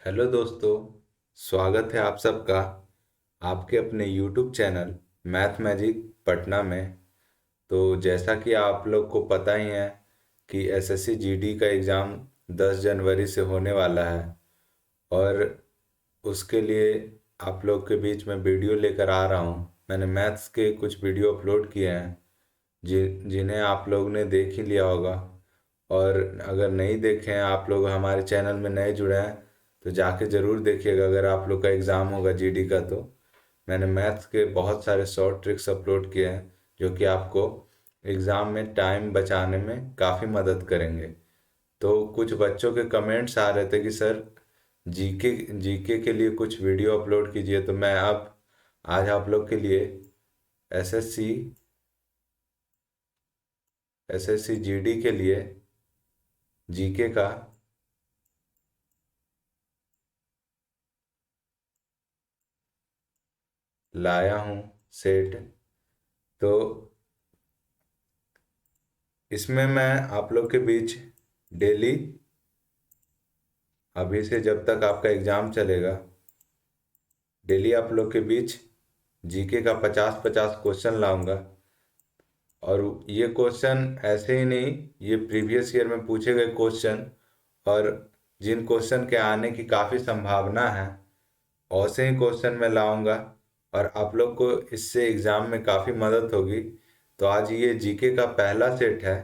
Hello दोस्तों। स्वागत है आप सबका आपके अपने YouTube channel math magic Patna में। तो जैसा कि आप लोग को पता ही है कि एसएससी जीडी का एग्ज़ाम 10 जनवरी से होने वाला है। और उसके लिए आप लोग के बीच में वीडियो लेकर आ रहा हूँ। मैंने मैथ्स के कुछ वीडियो अपलोड किए हैं जिन्हें आप लोग ने देख ही लिया होगा। और अगर नहीं देखे हैं, आप लोग हमारे चैनल में नए जुड़े हैं, तो जाके ज़रूर देखिएगा। अगर आप लोग का एग्ज़ाम होगा जीडी का, तो मैंने मैथ्स के बहुत सारे शॉर्ट ट्रिक्स अपलोड किए हैं जो कि आपको एग्ज़ाम में टाइम बचाने में काफ़ी मदद करेंगे। तो कुछ बच्चों के कमेंट्स आ रहे थे कि सर जीके जीके के लिए कुछ वीडियो अपलोड कीजिए। तो मैं अब आज आप लोग के लिए एसएससी एसएससी जीडी के लिए जीके का लाया हूँ सेट। तो इसमें मैं आप लोग के बीच डेली, अभी से जब तक आपका एग्ज़ाम चलेगा, डेली आप लोग के बीच जीके का 50-50 क्वेश्चन लाऊंगा। और ये क्वेश्चन ऐसे ही नहीं, ये प्रीवियस ईयर में पूछे गए क्वेश्चन, और जिन क्वेश्चन के आने की काफ़ी संभावना है वैसे ही क्वेश्चन मैं लाऊंगा। और आप लोग को इससे एग्ज़ाम में काफ़ी मदद होगी। तो आज ये जीके का पहला सेट है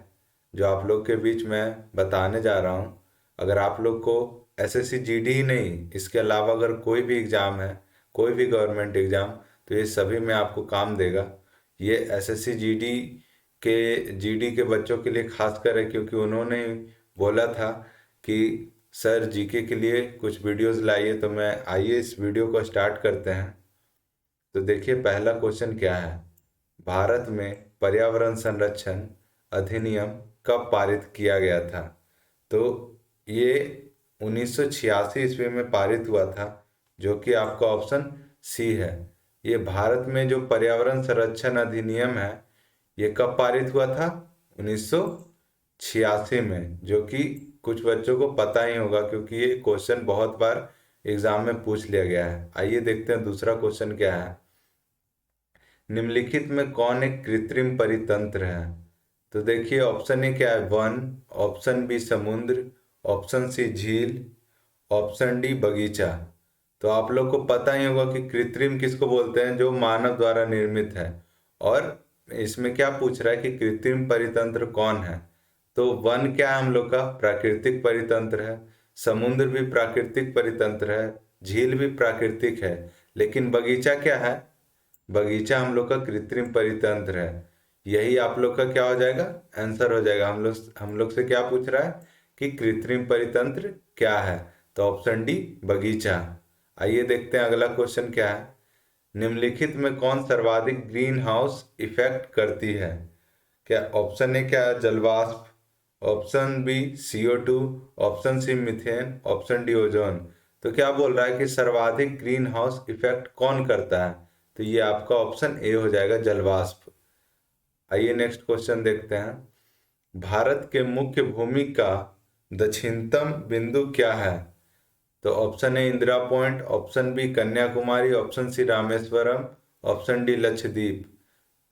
जो आप लोग के बीच में बताने जा रहा हूँ। अगर आप लोग को एसएससी जीडी ही नहीं, इसके अलावा अगर कोई भी एग्ज़ाम है, कोई भी गवर्नमेंट एग्ज़ाम, तो ये सभी में आपको काम देगा। ये एसएससी जीडी के बच्चों के लिए खासकर है, क्योंकि उन्होंने बोला था कि सर जीके के लिए कुछ वीडियोस लाइए। तो मैं आइए इस वीडियो को स्टार्ट करते हैं। तो देखिए पहला क्वेश्चन क्या है। भारत में पर्यावरण संरक्षण अधिनियम कब पारित किया गया था? तो ये 1986 ईस्वी में पारित हुआ था, जो कि आपका ऑप्शन सी है। ये भारत में जो पर्यावरण संरक्षण अधिनियम है, ये कब पारित हुआ था? 1986 में, जो कि कुछ बच्चों को पता ही होगा क्योंकि ये क्वेश्चन बहुत बार एग्जाम में पूछ लिया गया है। आइए देखते हैं दूसरा क्वेश्चन क्या है। निम्नलिखित में कौन एक कृत्रिम परितंत्र है? तो देखिए ऑप्शन ए क्या है, वन। ऑप्शन बी समुद्र। ऑप्शन सी झील। ऑप्शन डी बगीचा। तो आप लोग को पता ही होगा कि कृत्रिम किसको बोलते हैं, जो मानव द्वारा निर्मित है। और इसमें क्या पूछ रहा है कि कृत्रिम परितंत्र कौन है? तो वन क्या है हम लोग का, प्राकृतिक परितंत्र है। समुद्र भी प्राकृतिक परितंत्र है। झील भी प्राकृतिक है। लेकिन बगीचा क्या है? बगीचा हम लोग का कृत्रिम परितंत्र है। यही आप लोग का क्या हो जाएगा, आंसर हो जाएगा। हम लोग से क्या पूछ रहा है कि कृत्रिम परितंत्र क्या है? तो ऑप्शन डी बगीचा। आइए देखते हैं अगला क्वेश्चन क्या है। निम्नलिखित में कौन सर्वाधिक ग्रीन हाउस इफेक्ट करती है? क्या ऑप्शन ए क्या है, जलवाष्प। Option B CO2। Option C methane. Option D ozone. तो क्या बोल रहा है कि सर्वाधिक ग्रीन हाउस इफेक्ट कौन करता है? तो ये आपका ऑप्शन ए हो जाएगा, जलवाष्प। आइए नेक्स्ट क्वेश्चन देखते हैं। भारत के मुख्य भूमि का दक्षिणतम बिंदु क्या है? तो option A Indira point. Option B Kanyakumari. Option C Rameswaram. Option D Lakshadweep.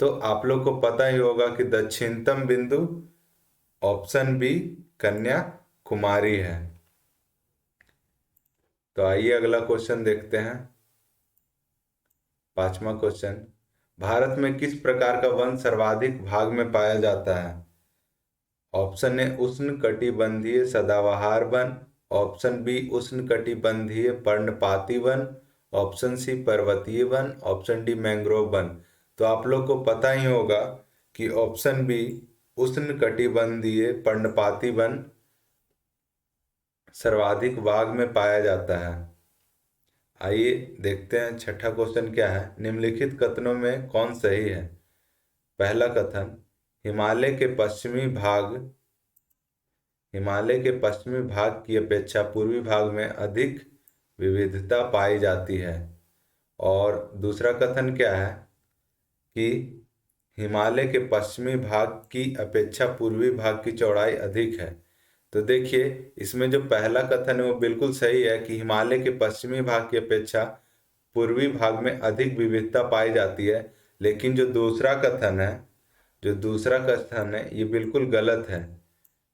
तो आप लोग को पता ही होगा कि दक्षिणतम बिंदु ऑप्शन बी कन्याकुमारी है। तो आइए अगला क्वेश्चन देखते हैं। पांचवा क्वेश्चन, भारत में किस प्रकार का वन सर्वाधिक भाग में पाया जाता है? ऑप्शन ए उष्ण कटिबंधीय सदाबहार वन। ऑप्शन बी उष्ण कटिबंधीय पर्णपाती वन। ऑप्शन सी पर्वतीय one. Option D mangrove one. तो आप लोग को पता ही होगा कि ऑप्शन बी उष्ण कटिबंधीय पर्णपाती वन सर्वाधिक भाग में पाया जाता है। आइए देखते हैं छठा क्वेश्चन क्या है। निम्नलिखित कथनों में कौन सही है? पहला कथन, हिमालय के पश्चिमी भाग की अपेक्षा पूर्वी भाग में अधिक विविधता पाई जाती है। और दूसरा कथन क्या है कि हिमालय के पश्चिमी भाग की अपेक्षा पूर्वी भाग की चौड़ाई अधिक है। तो देखिए इसमें जो पहला कथन है वो बिल्कुल सही है कि हिमालय के पश्चिमी भाग की अपेक्षा पूर्वी भाग में अधिक विविधता पाई जाती है। लेकिन जो दूसरा कथन है ये बिल्कुल गलत है।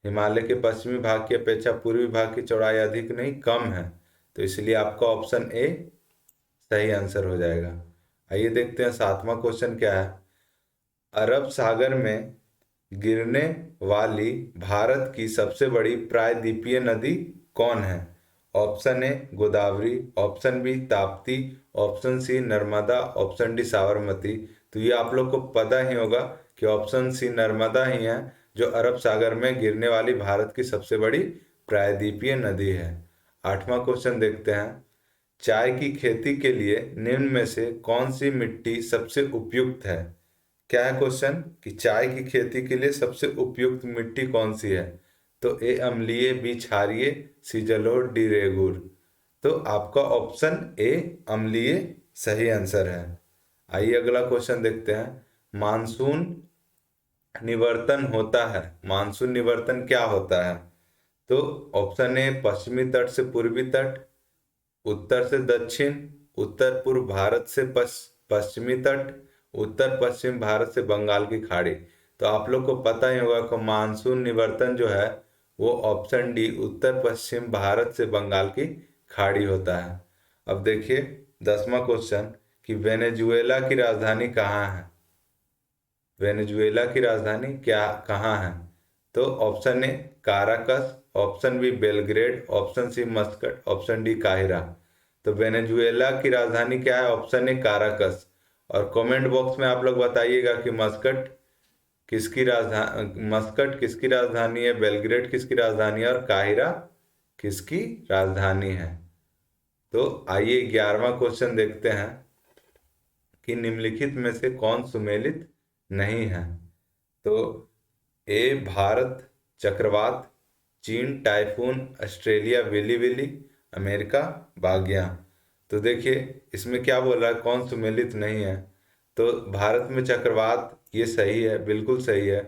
हिमालय के पश्चिमी भाग की अपेक्षा पूर्वी भाग की चौड़ाई अधिक नहीं कम है। तो इसलिए आपका ऑप्शन ए सही आंसर हो जाएगा। आइए देखते हैं सातवां क्वेश्चन क्या है। अरब सागर में गिरने वाली भारत की सबसे बड़ी प्रायद्वीपीय नदी कौन है? Option A Godavari, option B Tapti, option C Narmada, option D Sabarmati. तो ये आप लोग को पता ही होगा कि ऑप्शन सी नर्मदा ही है जो अरब सागर में गिरने वाली भारत की सबसे बड़ी प्रायद्वीपीय नदी है। आठवां क्वेश्चन देखते हैं। चाय की खेती के लिए निम्न में से कौन सी मिट्टी सबसे उपयुक्त है? क्या है क्वेश्चन कि चाय की खेती के लिए सबसे उपयुक्त मिट्टी कौन सी है? तो ए अम्लीय, बी क्षारीय, सी जलोढ़, डी रेगूर। तो आपका ऑप्शन ए अम्लीय सही आंसर है। आइए अगला क्वेश्चन देखते हैं। मानसून निवर्तन होता है, मानसून निवर्तन क्या होता है? तो ऑप्शन ए पश्चिमी तट से पूर्वी तट, उत्तर से दक्षिण, उत्तर पूर्व भारत से पश्चिमी तट, उत्तर पश्चिम भारत से बंगाल की खाड़ी। तो आप लोग को पता ही होगा कि मानसून निवर्तन जो है वो ऑप्शन डी उत्तर पश्चिम भारत से बंगाल की खाड़ी होता है। अब देखिए 10वां क्वेश्चन कि वेनेजुएला की राजधानी कहाँ है? वेनेजुएला की राजधानी क्या कहाँ है? तो option A Caracas, option B Belgrade, option C Muscat, option D काहिरा। तो वेनेजुएला की राजधानी क्या है? Option A Caracas. और कमेंट बॉक्स में आप लोग बताइएगा कि मस्कट किसकी राजधानी है, बेलग्रेड किसकी राजधानी है और काहिरा किसकी राजधानी है। तो आइए 11वां क्वेश्चन देखते हैं कि निम्नलिखित में से कौन सुमेलित नहीं है? तो ए भारत चक्रवात, चीन typhoon, Australia willy willy, America बागिया। तो देखिए इसमें क्या बोल रहा है कौन सुमेलित नहीं है? तो भारत में चक्रवात ये सही है, बिल्कुल सही है।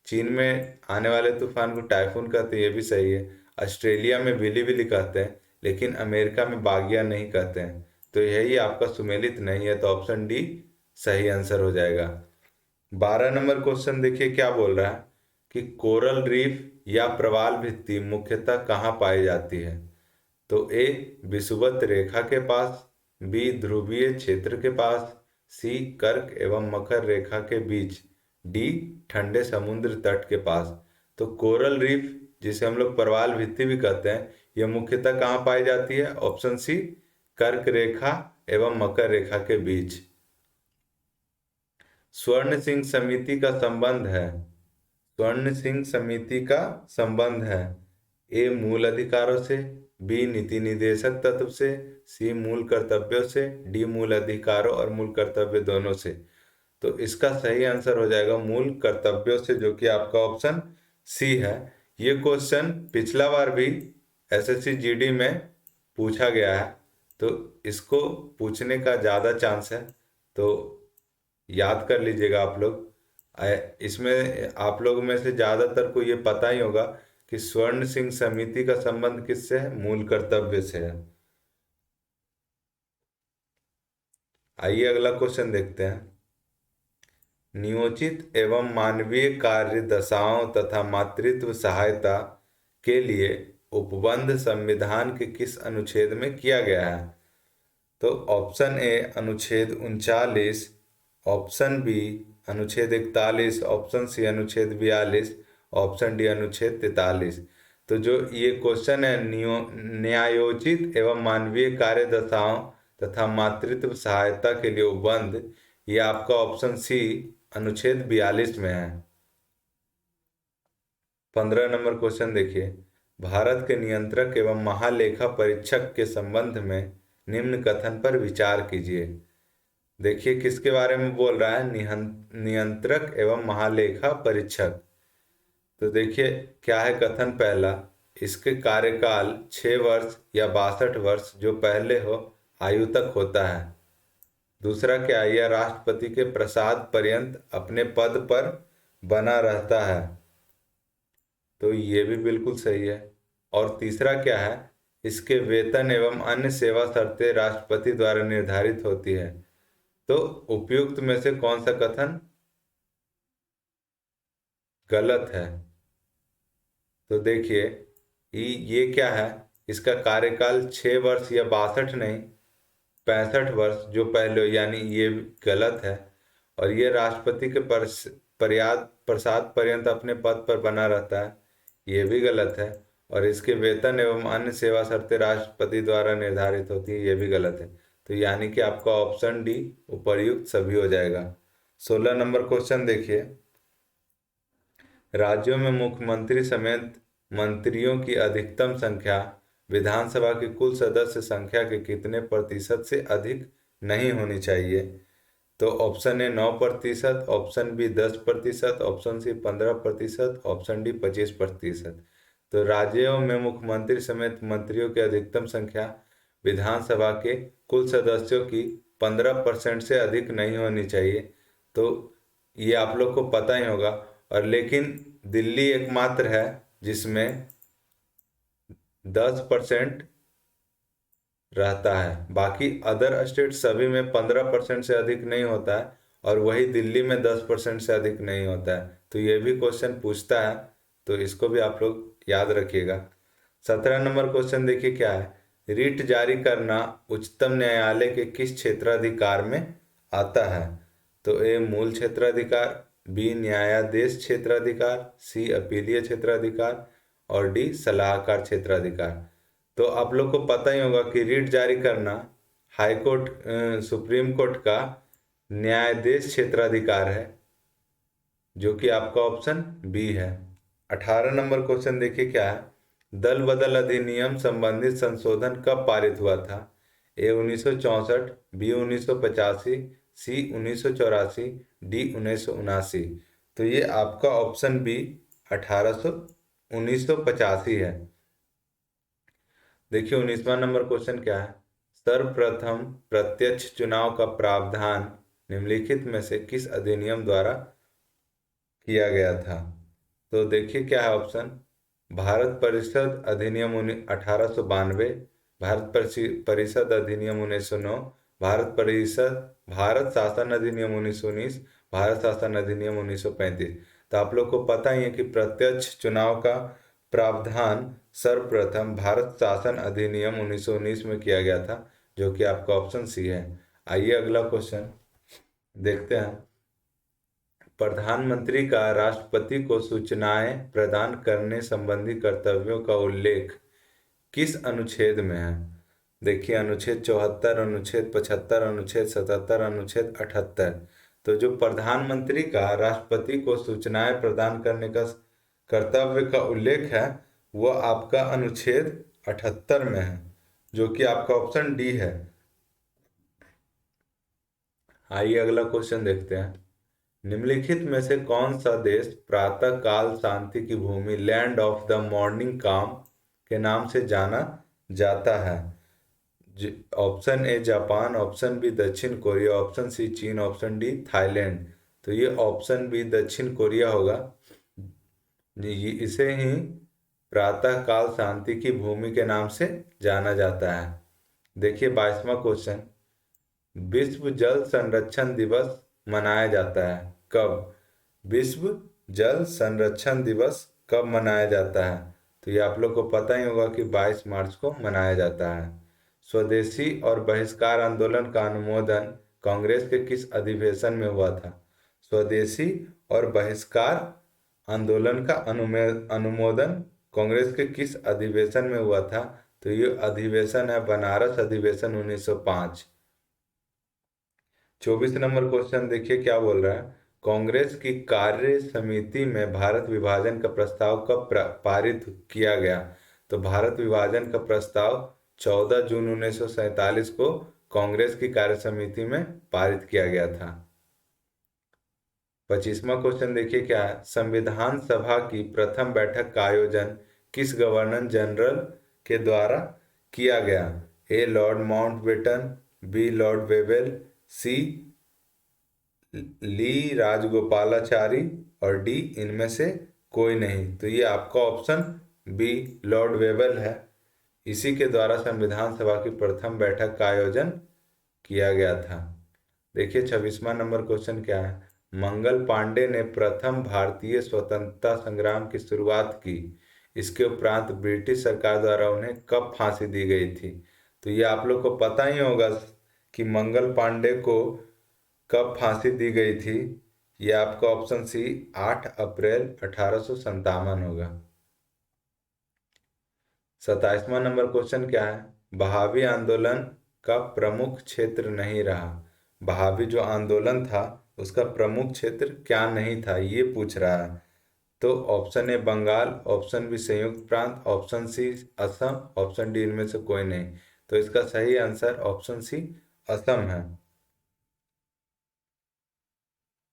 चीन में आने वाले तूफान को टाइफून कहते हैं, ये भी सही है। ऑस्ट्रेलिया में विली विली कहते हैं, लेकिन अमेरिका में बागिया नहीं कहते हैं। तो यही आपका सुमेलित नहीं है, तो ऑप्शन डी सही आंसर हो जाएगा। 12 नंबर क्वेश्चन देखिए क्या बोल रहा है कि कोरल रीफ या प्रवाल भित्ति मुख्यतः कहाँ पाई जाती है? तो ए विषुवत रेखा के पास, बी ध्रुवीय क्षेत्र के पास, सी कर्क एवं मकर रेखा के बीच, डी ठंडे समुद्र तट के पास। तो कोरल रीफ जिसे हम लोग प्रवाल भित्ति भी कहते हैं यह मुख्यतः कहाँ पाई जाती है? ऑप्शन सी कर्क रेखा एवं मकर रेखा के बीच। स्वर्ण सिंह समिति का संबंध है, स्वर्ण सिंह समिति का संबंध है ए मूल अधिकारों से, बी नीति निदेशक तत्व से, सी मूल कर्तव्यों से, डी मूल अधिकारों और मूल कर्तव्य दोनों से। तो इसका सही आंसर हो जाएगा मूल कर्तव्यों से, जो कि आपका ऑप्शन सी है। ये क्वेश्चन पिछला बार भी एसएससी जीडी में पूछा गया है, तो इसको पूछने का ज़्यादा चांस है, तो याद कर लीजिएगा आप लोग। इसमें आप लोग में से ज़्यादातर को ये पता ही होगा कि स्वर्ण सिंह समिति का संबंध किससे है? मूल कर्तव्य से है। आइए अगला क्वेश्चन देखते हैं। नियोजित एवं मानवीय कार्य दशाओं तथा मातृत्व सहायता के लिए उपबंध संविधान के किस अनुच्छेद में किया गया है? तो ऑप्शन ए अनुच्छेद 39, ऑप्शन बी अनुच्छेद 41, ऑप्शन सी अनुच्छेद 42, ऑप्शन डी अनुच्छेद 43। तो जो ये क्वेश्चन है न्यायोचित एवं मानवीय कार्य दशाओं तथा मातृत्व सहायता के लिए उपबंध, ये आपका ऑप्शन सी अनुच्छेद 42 में है। 15 नंबर क्वेश्चन देखिए। भारत के नियंत्रक एवं महालेखा परीक्षक के संबंध में निम्न कथन पर विचार कीजिए। देखिए किसके बारे में बोल रहा है? नियंत्रक एवं महालेखा परीक्षक। तो देखिए क्या है कथन पहला, इसके कार्यकाल 6 वर्ष या 62 वर्ष जो पहले हो आयु तक होता है। दूसरा क्या है? यह राष्ट्रपति के प्रसाद पर्यंत अपने पद पर बना रहता है। तो ये भी बिल्कुल सही है। और तीसरा क्या है, इसके वेतन एवं अन्य सेवा शर्तें राष्ट्रपति द्वारा निर्धारित होती है। तो उपयुक्त में से कौन सा कथन गलत है? तो देखिए, ये क्या है, इसका कार्यकाल 6 वर्ष या 62 नहीं 65 वर्ष जो पहले, यानी ये गलत है। और ये राष्ट्रपति के पर्याद प्रसाद पर्यंत अपने पद पर बना रहता है, ये भी गलत है। और इसके वेतन एवं अन्य सेवा शर्तें राष्ट्रपति द्वारा निर्धारित होती है, ये भी गलत है। तो यानी कि आपका ऑप्शन डी उपर्युक्त सभी हो जाएगा। 16 नंबर क्वेश्चन देखिए, राज्यों में मुख्यमंत्री समेत मंत्रियों की अधिकतम संख्या विधानसभा की कुल सदस्य संख्या के कितने प्रतिशत से अधिक नहीं होनी चाहिए? तो option A 9%, option B 10%, option C 15%, option D 25%। तो राज्यों में मुख्यमंत्री समेत मंत्रियों की अधिकतम संख्या विधानसभा के कुल सदस्यों की 15% से अधिक नहीं होनी चाहिए। तो ये आप लोग को पता ही होगा। और लेकिन दिल्ली एकमात्र है जिसमें 10% रहता है, बाकी अदर स्टेट सभी में 15% से अधिक नहीं होता है, और वही दिल्ली में 10% से अधिक नहीं होता है। तो ये भी क्वेश्चन पूछता है, तो इसको भी आप लोग याद रखिएगा। 17 नंबर क्वेश्चन देखिए क्या है, रिट जारी करना उच्चतम न्यायालय के किस क्षेत्राधिकार में आता है? तो ए मूल क्षेत्राधिकार, बी न्यायाधीश क्षेत्राधिकार, सी अपीलीय क्षेत्राधिकार, और डी सलाहकार क्षेत्राधिकार। तो आप लोग को पता ही होगा कि रिट जारी करना हाई कोर्ट सुप्रीम कोर्ट का न्यायाधीश क्षेत्राधिकार है, जो कि आपका ऑप्शन बी है। 18 नंबर क्वेश्चन देखिए क्या है, दल बदल अधिनियम संबंधित संशोधन कब पारित हुआ था? ए 1964, बी 1985, सी 1984, डी 1979। तो ये आपका ऑप्शन बी 1985 है। देखिए 19वां नंबर क्वेश्चन क्या है, सर्वप्रथम प्रत्यक्ष चुनाव का प्रावधान निम्नलिखित में से किस अधिनियम द्वारा किया गया था? तो देखिए क्या है ऑप्शन, भारत परिषद अधिनियम 1892, परिषद अधिनियम 1909, भारत शासन अधिनियम 1919, भारत शासन अधिनियम 1935। तो आप लोग को पता ही है कि प्रत्यक्ष चुनाव का प्रावधान सर्वप्रथम भारत शासन अधिनियम 1919 में किया गया था, जो कि आपका ऑप्शन सी है। आइए अगला क्वेश्चन देखते हैं, प्रधानमंत्री का राष्ट्रपति को सूचनाएं प्रदान करने संबंधी कर्तव्यों का उल्लेख किस अनुच्छेद में है? देखिए अनुच्छेद 74, अनुच्छेद 75, अनुच्छेद 77, अनुच्छेद 78। तो जो प्रधानमंत्री का राष्ट्रपति को सूचनाएं प्रदान करने का कर्तव्य का उल्लेख है, वह आपका अनुच्छेद 78 में है, जो कि आपका ऑप्शन डी है। आइए अगला क्वेश्चन देखते हैं, निम्नलिखित में से कौन सा देश प्रातः काल शांति की भूमि land of the morning calm के नाम से जाना जाता है? Option A Japan, option B दक्षिण कोरिया, ऑप्शन सी चीन, ऑप्शन डी थाईलैंड। तो ये ऑप्शन बी दक्षिण कोरिया होगा। इसे ही प्रातः काल शांति की भूमि के नाम से जाना जाता है। देखिए 22वां क्वेश्चन, विश्व जल संरक्षण दिवस मनाया जाता है कब? विश्व जल संरक्षण दिवस कब मनाया जाता है? तो ये आप लोग को पता ही होगा कि 22 मार्च को मनाया जाता है। स्वदेशी और बहिष्कार आंदोलन का अनुमोदन कांग्रेस के किस अधिवेशन में हुआ था? स्वदेशी और बहिष्कार आंदोलन का अनुमोदन कांग्रेस के किस अधिवेशन में हुआ था? तो ये अधिवेशन है बनारस अधिवेशन 1905। 24 नंबर क्वेश्चन देखिए क्या बोल रहा है, कांग्रेस की कार्य समिति में भारत विभाजन का प्रस्ताव कब पारित किया गया? तो भारत विभाजन का प्रस्ताव 14 जून 1947 को कांग्रेस की कार्य समिति में पारित किया गया था। 25वां क्वेश्चन देखिए क्या है, संविधान सभा की प्रथम बैठक का आयोजन किस गवर्नर जनरल के द्वारा किया गया? A Lord Mountbatten, B Lord Wavell, C ली राजगोपालाचारी, और डी इनमें से कोई नहीं। तो ये आपका ऑप्शन बी लॉर्ड वेबल है। इसी के द्वारा संविधान सभा की प्रथम बैठक का आयोजन किया गया था। देखिए 26वां नंबर क्वेश्चन क्या है। मंगल पांडे ने प्रथम भारतीय स्वतंत्रता संग्राम की शुरुआत की। इसके उपरांत ब्रिटिश सरकार द्वारा उन्हें कब फांसी दी गई थी। तो ये आप लोग को पता ही होगा कि मंगल पांडे को कब फांसी दी गई थी। ये आपका ऑप्शन सी 8 अप्रैल 1857 होगा। 27वां नंबर क्वेश्चन क्या है। बहावी आंदोलन का प्रमुख क्षेत्र नहीं रहा। बहावी जो आंदोलन था उसका प्रमुख क्षेत्र क्या नहीं था, ये पूछ रहा है। तो option A Bengal, option B संयुक्त प्रांत, option C Assam, option D इनमें से कोई नहीं। तो इसका सही आंसर ऑप्शन सी असम है।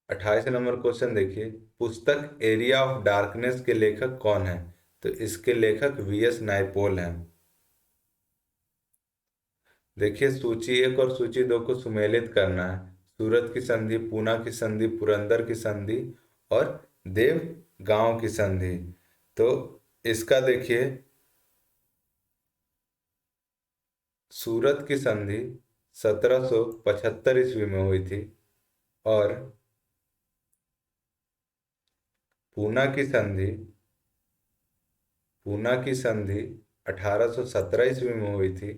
28 नंबर क्वेश्चन देखिए। पुस्तक एरिया ऑफ डार्कनेस के लेखक कौन है। तो इसके लेखक वीएस नायपॉल हैं। देखिए सूची एक और सूची दो को सुमेलित करना है। सूरत की संधि, पूना की संधि, पुरंदर की संधि और देव गांव की संधि। तो इसका देखिए सूरत की संधि 1775 ईस्वी में हुई थी और पूना की संधि पूना की संधि 1817 ईस्वी में हुई थी।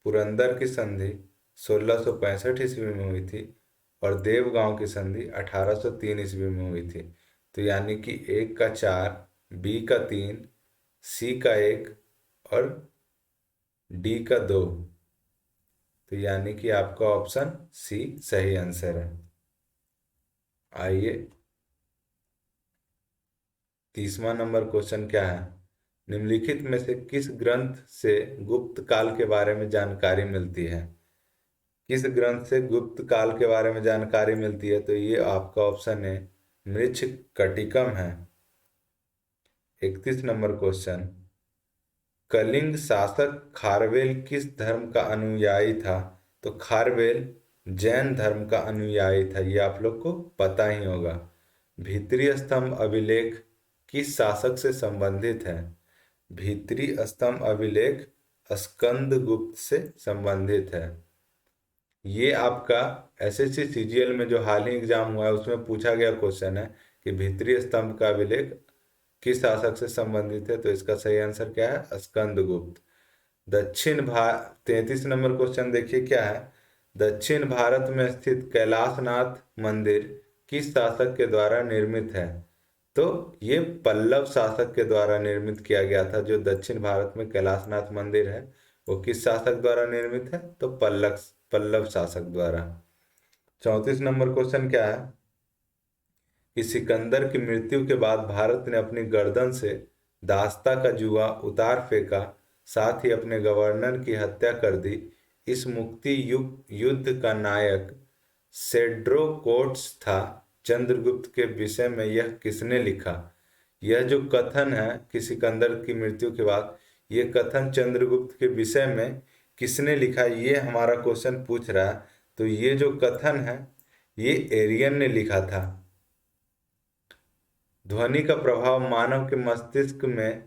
पुरंदर की संधि 1665 ईस्वी में हुई थी और देवगांव की संधि 1803 ईस्वी में हुई थी। तो यानी कि एक का 4, बी का 3, सी का 1 और डी का 2। तो यानी कि आपका ऑप्शन सी सही आंसर है। आइए 30वां नंबर क्वेश्चन क्या है। निम्नलिखित में से किस ग्रंथ से गुप्त काल के बारे में जानकारी मिलती है। किस ग्रंथ से गुप्त काल के बारे में जानकारी मिलती है। तो ये आपका ऑप्शन है मृच्छकटिकम है। 31 नंबर क्वेश्चन। कलिंग शासक खारवेल किस धर्म का अनुयायी था। तो खारवेल जैन धर्म का अनुयायी था, ये आप लोग को पता ही होगा। भीतरी स्तंभ अभिलेख किस शासक से संबंधित है। भीतरी स्तंभ अभिलेख स्कंदगुप्त से संबंधित है। ये आपका एसएससी सीजीएल में जो हाल ही एग्जाम हुआ है उसमें पूछा गया क्वेश्चन है कि भीतरी स्तंभ का अभिलेख किस शासक से संबंधित है। तो इसका सही आंसर क्या है, स्कंदगुप्त। दक्षिण भारत 33 नंबर क्वेश्चन देखिए क्या है। दक्षिण भारत में स्थित कैलाशनाथ मंदिर किस शासक के द्वारा निर्मित है। तो ये पल्लव शासक के द्वारा निर्मित किया गया था। जो दक्षिण भारत में कैलाशनाथ मंदिर है वो किस शासक द्वारा निर्मित है। तो पल्लव पल्लव शासक द्वारा। 34 नंबर क्वेश्चन क्या है कि सिकंदर की मृत्यु के बाद भारत ने अपनी गर्दन से दास्ता का जुआ उतार फेंका, साथ ही अपने गवर्नर की हत्या कर दी। इस मुक्ति युद्ध का नायक सेड्रोकोट्स था। चंद्रगुप्त के विषय में यह किसने लिखा। यह जो कथन है कि सिकंदर की मृत्यु के बाद, ये कथन चंद्रगुप्त के विषय में किसने लिखा, ये हमारा क्वेश्चन पूछ रहा है। तो ये जो कथन है ये एरियन ने लिखा था। ध्वनि का प्रभाव मानव के मस्तिष्क में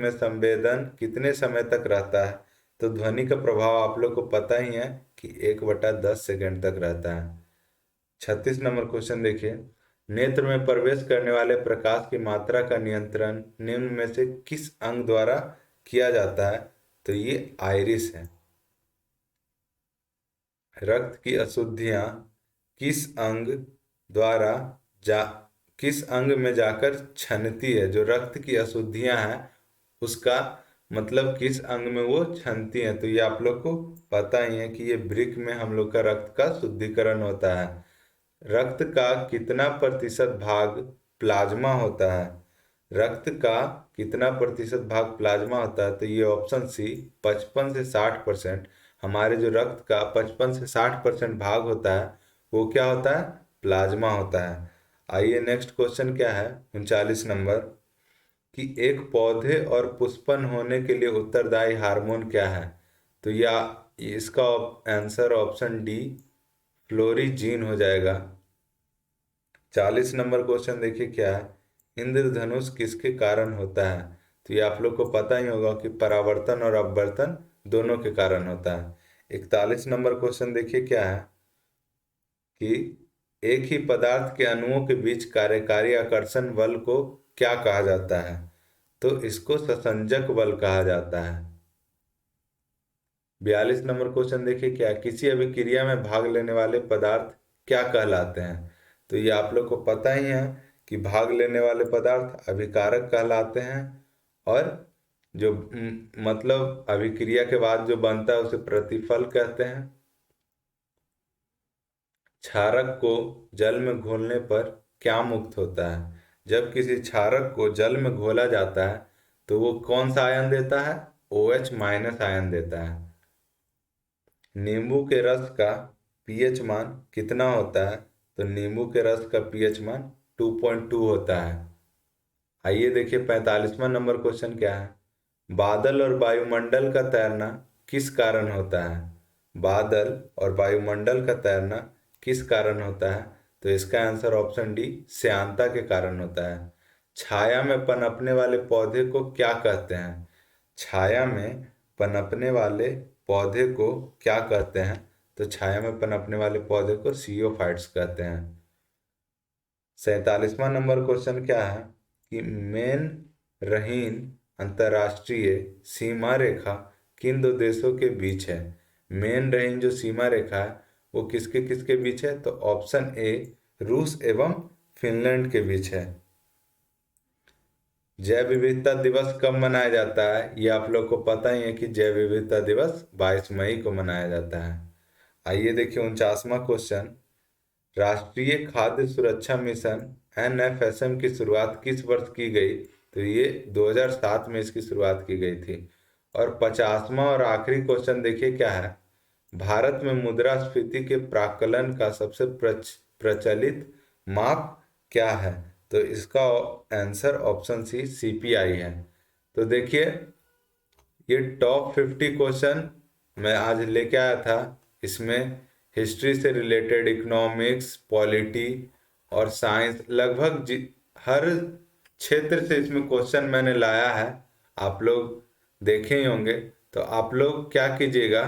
संवेदन कितने समय तक रहता है। तो ध्वनि का प्रभाव आप लोग को पता ही है कि 1/10 सेकंड तक रहता है। 36 नंबर क्वेश्चन देखिए। नेत्र में प्रवेश करने वाले प्रकाश की मात्रा का नियंत्रण निम्न में से किस अंग द्वारा किया जाता है। तो ये आइरिस है। रक्त की अशुद्धियां किस अंग द्वारा जा किस अंग में जाकर छनती है। जो रक्त की अशुद्धियां हैं उसका मतलब किस अंग में वो छनती हैं। तो ये आप लोग को पता ही है कि ये वृक्क में हम लोग का रक्त का शुद्धिकरण होता है। रक्त का कितना प्रतिशत भाग प्लाज्मा होता है। रक्त का कितना प्रतिशत भाग प्लाज्मा होता है। तो ये ऑप्शन सी 55 से 60%। हमारे जो रक्त का 55 से 60% भाग होता है वो क्या होता है, प्लाज्मा होता है। आइए नेक्स्ट क्वेश्चन क्या है 39 नंबर कि एक पौधे और पुष्पन होने के लिए उत्तरदायी हार्मोन क्या है। तो या इसका आंसर ऑप्शन डी फ्लोरीजीन हो जाएगा। 40 नंबर क्वेश्चन देखिए क्या है इंद्रधनुष किसके कारण होता है? तो ये आप लोग को पता ही होगा कि परावर्तन और अपवर्तन दोनों के कारण होता है। 41 नंबर क्वेश्चन देखिए क्या है कि एक ही पदार्थ के अणुओं के बीच कार्यकारी आकर्षण बल को क्या कहा जाता है? तो इसको ससंजक बल कहा जाता है। 42 नंबर क्वेश्चन देखिए क्या, किसी अभिक्रिया में भाग लेने वाले पदार्थ क्या कहलाते हैं? तो ये आप लोग को पता ही है कि भाग लेने वाले पदार्थ अभिकारक कहलाते हैं, और जो मतलब अभिक्रिया के बाद जो बनता है उसे प्रतिफल कहते हैं। क्षारक को जल में घोलने पर क्या मुक्त होता है? जब किसी क्षारक को जल में घोला जाता है तो वो कौन सा आयन देता है? OH माइनस आयन देता है। नींबू के रस का पीएच मान कितना होता है? तो नींबू के रस का पीएच मान 2.2 होता है। आइए देखिए 45वां नंबर क्वेश्चन क्या है। बादल और वायुमंडल का तैरना किस कारण होता है? बादल और वायुमंडल का तैरना किस कारण होता है? तो इसका आंसर ऑप्शन डी, श्यानता के कारण होता है। छाया में पनपने वाले पौधे को क्या कहते हैं? छाया में पनपने वाले पौधे को क्या कहते हैं? तो छाया में पनपने वाले पौधे को सीओफाइट्स कहते हैं। 47वां नंबर क्वेश्चन क्या है कि मेन रहीन अंतर्राष्ट्रीय सीमा रेखा किन दो देशों के बीच है? मेन रहीन जो सीमा रेखा है वो किसके किसके बीच है? तो ऑप्शन ए, रूस एवं फिनलैंड के बीच है। जैव विविधता दिवस कब मनाया जाता है? ये आप लोग को पता ही है कि जैव विविधता दिवस 22 मई को मनाया जाता है। आइए देखिए 49वां क्वेश्चन, राष्ट्रीय खाद्य सुरक्षा मिशन NFSM की शुरुआत किस वर्ष की गई? तो ये 2007 में इसकी शुरुआत की गई थी। और 50वां और आखिरी क्वेश्चन देखिए क्या है, भारत में मुद्रास्फीति के प्राक्कलन का सबसे प्रचलित माप क्या है? तो इसका आंसर ऑप्शन सी, CPI है। तो देखिए ये टॉप 50 क्वेश्चन मैं आज लेके आया था। इसमें हिस्ट्री से रिलेटेड, इकोनॉमिक्स, पॉलिटी और साइंस, लगभग हर क्षेत्र से इसमें क्वेश्चन मैंने लाया है। आप लोग देखे ही होंगे। तो आप लोग क्या कीजिएगा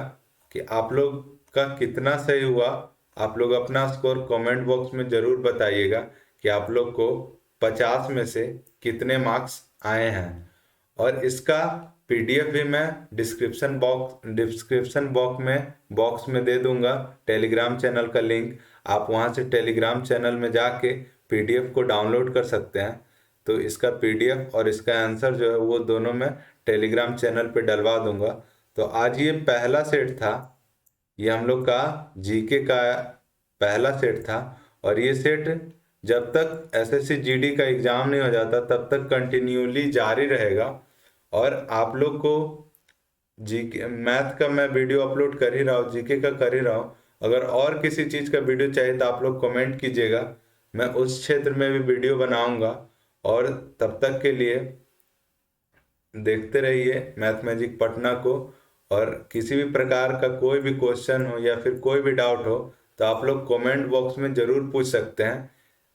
कि आप लोग का कितना सही हुआ, आप लोग अपना स्कोर कमेंट बॉक्स में ज़रूर बताइएगा कि आप लोग को 50 में से कितने मार्क्स आए हैं। और इसका PDF भी मैं डिस्क्रिप्शन बॉक्स में दे दूंगा, टेलीग्राम चैनल का लिंक। आप वहां से टेलीग्राम चैनल में जाके PDF को डाउनलोड कर सकते हैं। तो इसका PDF और इसका आंसर जो है वो दोनों मैं टेलीग्राम चैनल पे डलवा दूंगा। तो आज ये पहला सेट था, ये हम लोग का GK का पहला सेट था। और ये सेट जब तक SSC GD का एग्ज़ाम नहीं हो जाता तब तक कंटिन्यूली जारी रहेगा। और आप लोग को GK मैथ का मैं वीडियो अपलोड कर ही रहा हूँ, GK का कर ही रहा हूँ। अगर और किसी चीज़ का वीडियो चाहिए तो आप लोग कमेंट कीजिएगा, मैं उस क्षेत्र में भी वीडियो बनाऊंगा। और तब तक के लिए देखते रहिए मैथ मैजिक पटना को। और किसी भी प्रकार का कोई भी क्वेश्चन हो या फिर कोई भी डाउट हो तो आप लोग कमेंट बॉक्स में ज़रूर पूछ सकते हैं,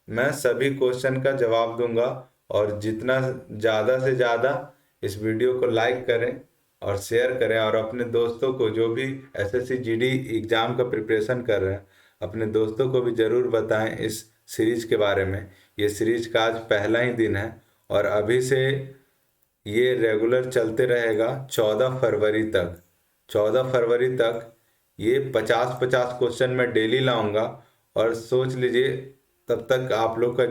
मैं सभी क्वेश्चन का जवाब दूंगा। और जितना ज़्यादा से ज़्यादा इस वीडियो को लाइक करें और शेयर करें, और अपने दोस्तों को जो भी SSC GD एग्ज़ाम का प्रिपरेशन कर रहे हैं अपने दोस्तों को भी ज़रूर बताएं इस सीरीज़ के बारे में। ये सीरीज़ का आज पहला ही दिन है और अभी से ये रेगुलर चलते रहेगा 14 फरवरी तक। 14 फरवरी तक ये 50-50 क्वेश्चन मैं डेली लाऊंगा। और सोच लीजिए तब तक आप लोग का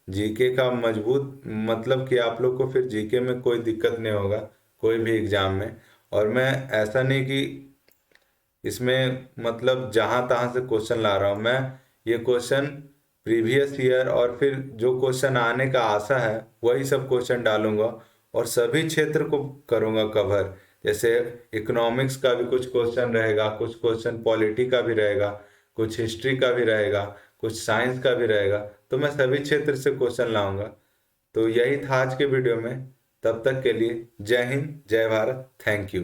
जीके का मजबूत, मतलब कि आप लोग को फिर जीके में कोई दिक्कत नहीं होगा कोई भी एग्ज़ाम में। और मैं ऐसा नहीं कि इसमें मतलब जहाँ तहाँ से क्वेश्चन ला रहा हूँ, मैं ये क्वेश्चन प्रीवियस ईयर और फिर जो क्वेश्चन आने का आशा है वही सब क्वेश्चन डालूंगा। और सभी क्षेत्र को करूँगा कवर, जैसे इकोनॉमिक्स का भी कुछ क्वेश्चन रहेगा, कुछ क्वेश्चन पॉलिटी का भी रहेगा, कुछ हिस्ट्री का भी रहेगा, कुछ साइंस का भी रहेगा। तो मैं सभी क्षेत्र से क्वेश्चन लाऊंगा। तो यही था आज के वीडियो में। तब तक के लिए जय हिंद, जय भारत, थैंक यू।